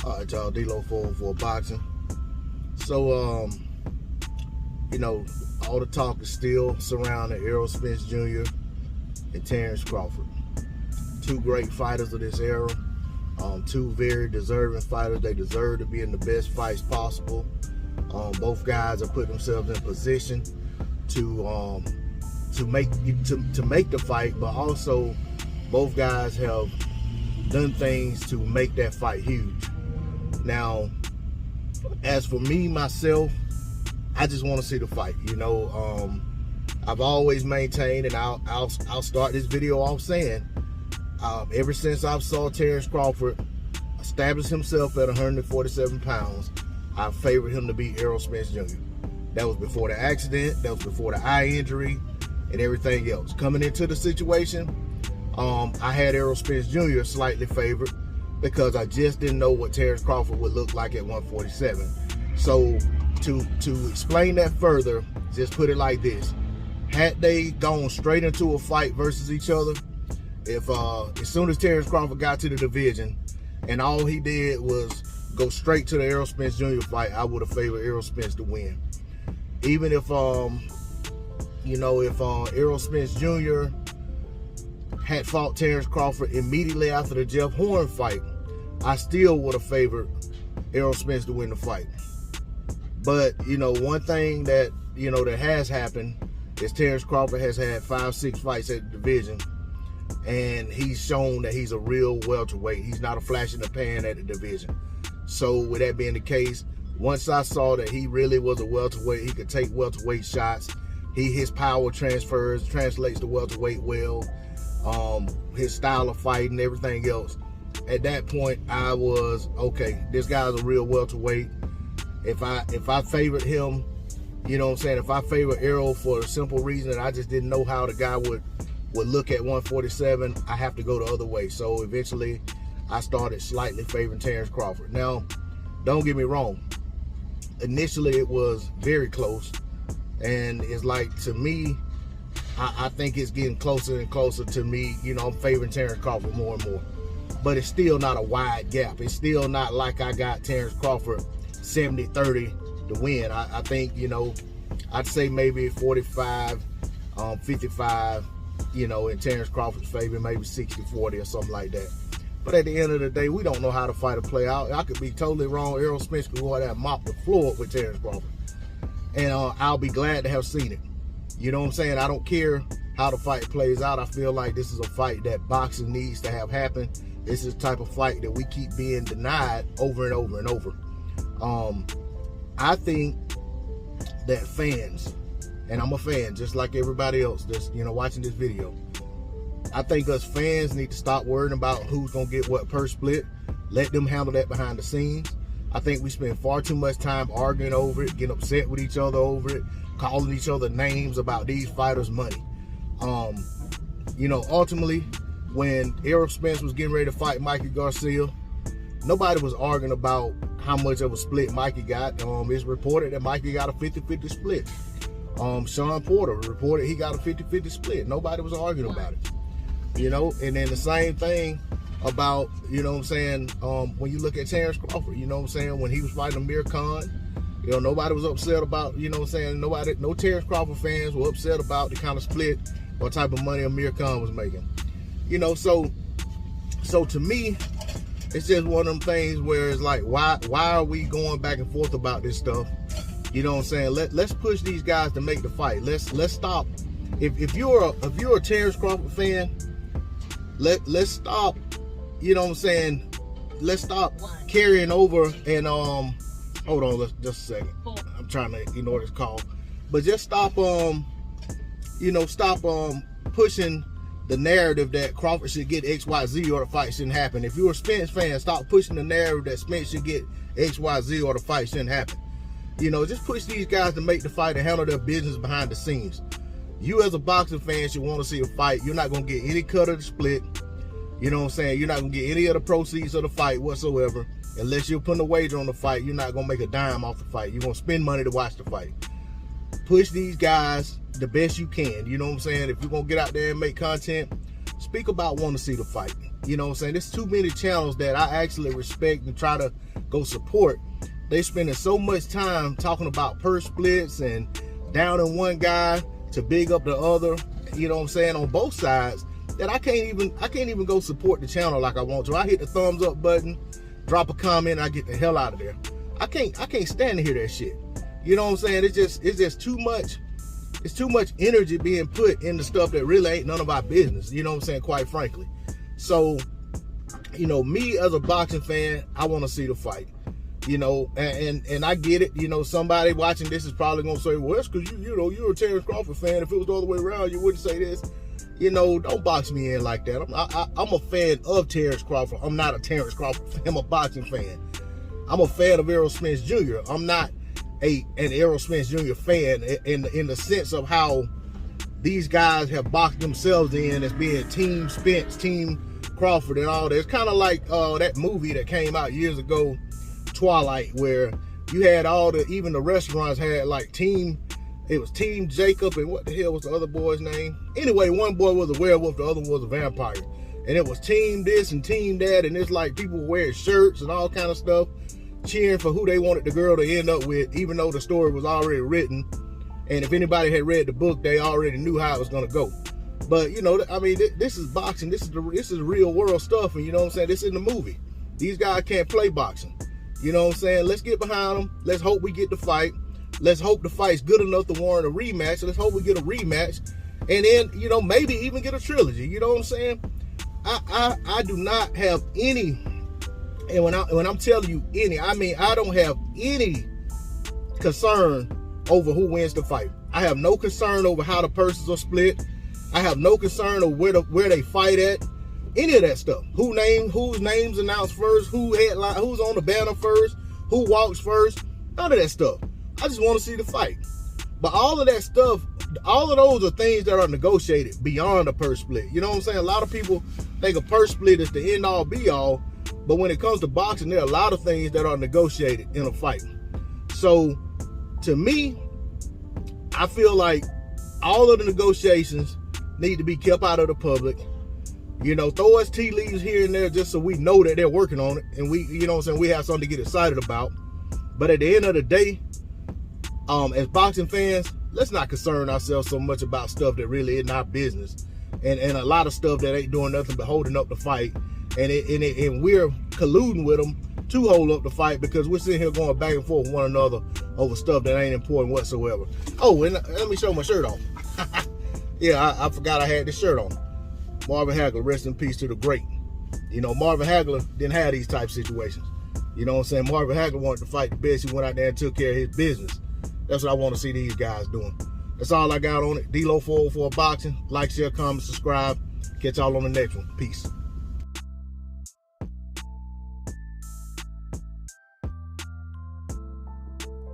All right, y'all, D-Lo for boxing. So, you know, all the talk is still surrounding Errol Spence Jr. and Terence Crawford. Two great fighters of this era. Two very deserving fighters. They deserve to be in the best fights possible. Both guys have put themselves in position to make the fight, but also both guys have done things to make that fight huge. Now, as for me, myself, I just want to see the fight. You know, I've always maintained, and I'll start this video off saying, ever since I saw Terence Crawford establish himself at 147 pounds, I favored him to beat Errol Spence Jr. That was before the accident, that was before the eye injury, and everything else. Coming into the situation, I had Errol Spence Jr. slightly favored because I just didn't know what Terence Crawford would look like at 147. So to explain that further, just put it like this. Had they gone straight into a fight versus each other, if as soon as Terence Crawford got to the division and all he did was go straight to the Errol Spence Jr. fight, I would have favored Errol Spence to win. Even if you know, if Errol Spence Jr. had fought Terence Crawford immediately after the Jeff Horn fight, I still would have favored Errol Spence to win the fight. But, you know, one thing that, you know, that has happened is Terence Crawford has had 5-6 fights at the division, and he's shown that he's a real welterweight. He's not a flash in the pan at the division. So with that being the case, once I saw that he really was a welterweight, he could take welterweight shots. His power translates to welterweight well. His style of fighting, everything else. At that point, I was, okay, this guy's a real welterweight. If I favored him, you know what I'm saying, if I favored Errol for a simple reason that I just didn't know how the guy would look at 147, I have to go the other way. So eventually, I started slightly favoring Terence Crawford. Now, don't get me wrong. Initially, it was very close. And it's like, to me, I think it's getting closer and closer to me. You know, I'm favoring Terence Crawford more and more. But it's still not a wide gap. It's still not like I got Terence Crawford 70-30 to win. I think, you know, I'd say maybe 45, 55, you know, in Terence Crawford's favor, maybe 60-40 or something like that. But at the end of the day, we don't know how the fight will play out. I could be totally wrong. Errol Spence could go out there and mop the floor up with Terence Crawford. And I'll be glad to have seen it. You know what I'm saying? I don't care how the fight plays out. I feel like this is a fight that boxing needs to have happen. This is the type of fight that we keep being denied over and over and over. I think that fans, and I'm a fan just like everybody else that's, you know, watching this video, I think us fans need to stop worrying about who's gonna get what per split. Let them handle that behind the scenes. I think we spend far too much time arguing over it, getting upset with each other over it, calling each other names about these fighters' money. You know, ultimately, when Errol Spence was getting ready to fight Mikey Garcia, nobody was arguing about how much of a split Mikey got. It's reported that Mikey got a 50-50 split. Sean Porter reported he got a 50-50 split. Nobody was arguing about it. You know, and then the same thing about, you know what I'm saying, when you look at Terence Crawford, you know what I'm saying, when he was fighting Amir Khan, you know, nobody was upset about, you know what I'm saying, no Terence Crawford fans were upset about the kind of split or type of money Amir Khan was making. You know, so to me, it's just one of them things where it's like, why are we going back and forth about this stuff? You know what I'm saying? Let's push these guys to make the fight. Let's stop. If you're a Terence Crawford fan, let's stop. You know what I'm saying? Let's stop carrying over and hold on, just a second. I'm trying to ignore this call, but just stop you know, stop pushing the narrative that Crawford should get XYZ or the fight shouldn't happen. If you're a Spence fan, stop pushing the narrative that Spence should get XYZ or the fight shouldn't happen. You know, just push these guys to make the fight and handle their business behind the scenes. You as a boxing fan should want to see a fight. You're not going to get any cut of the split. You know what I'm saying? You're not going to get any of the proceeds of the fight whatsoever. Unless you're putting a wager on the fight, you're not going to make a dime off the fight. You're going to spend money to watch the fight. Push these guys the best you can. You know what I'm saying? If you're going to get out there and make content, speak about wanting to see the fight. You know what I'm saying? There's too many channels that I actually respect and try to go support. They spending so much time talking about purse splits and downing one guy to big up the other, you know what I'm saying, on both sides, that I can't even go support the channel like I want to. I hit the thumbs up button, drop a comment, I get the hell out of there. I can't stand to hear that shit. You know what I'm saying? It's just too much. It's too much energy being put into stuff that really ain't none of our business. You know what I'm saying? Quite frankly. So, you know, me as a boxing fan, I want to see the fight. You know, and I get it. You know, somebody watching this is probably gonna say, well, it's because you're a Terence Crawford fan. If it was the other way around, you wouldn't say this. You know, don't box me in like that. I'm a fan of Terence Crawford. I'm not a Terence Crawford fan. I'm a boxing fan. I'm a fan of Errol Spence Jr. I'm not an Errol Spence Jr. fan in the sense of how these guys have boxed themselves in as being Team Spence, Team Crawford, and all that. It's kind of like that movie that came out years ago, Twilight, where you had even the restaurants had like Team Jacob, and what the hell was the other boy's name? Anyway, one boy was a werewolf, the other one was a vampire. And it was team this and team that, and it's like people wearing shirts and all kind of stuff, cheering for who they wanted the girl to end up with, even though the story was already written. And if anybody had read the book, they already knew how it was going to go. But, you know, I mean, this is boxing. This is real world stuff, and you know what I'm saying? This is in the movie. These guys can't play boxing. You know what I'm saying? Let's get behind them. Let's hope we get the fight. Let's hope the fight's good enough to warrant a rematch. Let's hope we get a rematch. And then, you know, maybe even get a trilogy. You know what I'm saying? I do not have any, and when I'm telling you any, I mean I don't have any concern over who wins the fight. I have no concern over how the purses are split. I have no concern over where they fight at. Any of that stuff. Whose names announced first, who's on the banner first, who walks first, none of that stuff. I just want to see the fight. But all of that stuff, all of those are things that are negotiated beyond a purse split. You know what I'm saying? A lot of people think a purse split is the end all be all, but when it comes to boxing, there are a lot of things that are negotiated in a fight. So to me, I feel like all of the negotiations need to be kept out of the public. You know, throw us tea leaves here and there just so we know that they're working on it, and we, you know what I'm saying, we have something to get excited about. But at the end of the day, as boxing fans, let's not concern ourselves so much about stuff that really isn't our business, and a lot of stuff that ain't doing nothing but holding up the fight, and we're colluding with them to hold up the fight because we're sitting here going back and forth with one another over stuff that ain't important whatsoever. Oh, and let me show my shirt off. Yeah, I forgot I had this shirt on. Marvin Hagler, rest in peace to the great. You know, Marvin Hagler didn't have these type situations. You know what I'm saying? Marvin Hagler wanted to fight the best. He went out there and took care of his business. That's what I want to see these guys doing. That's all I got on it. D-Lo 404 Boxing. Like, share, comment, subscribe. Catch y'all on the next one. Peace.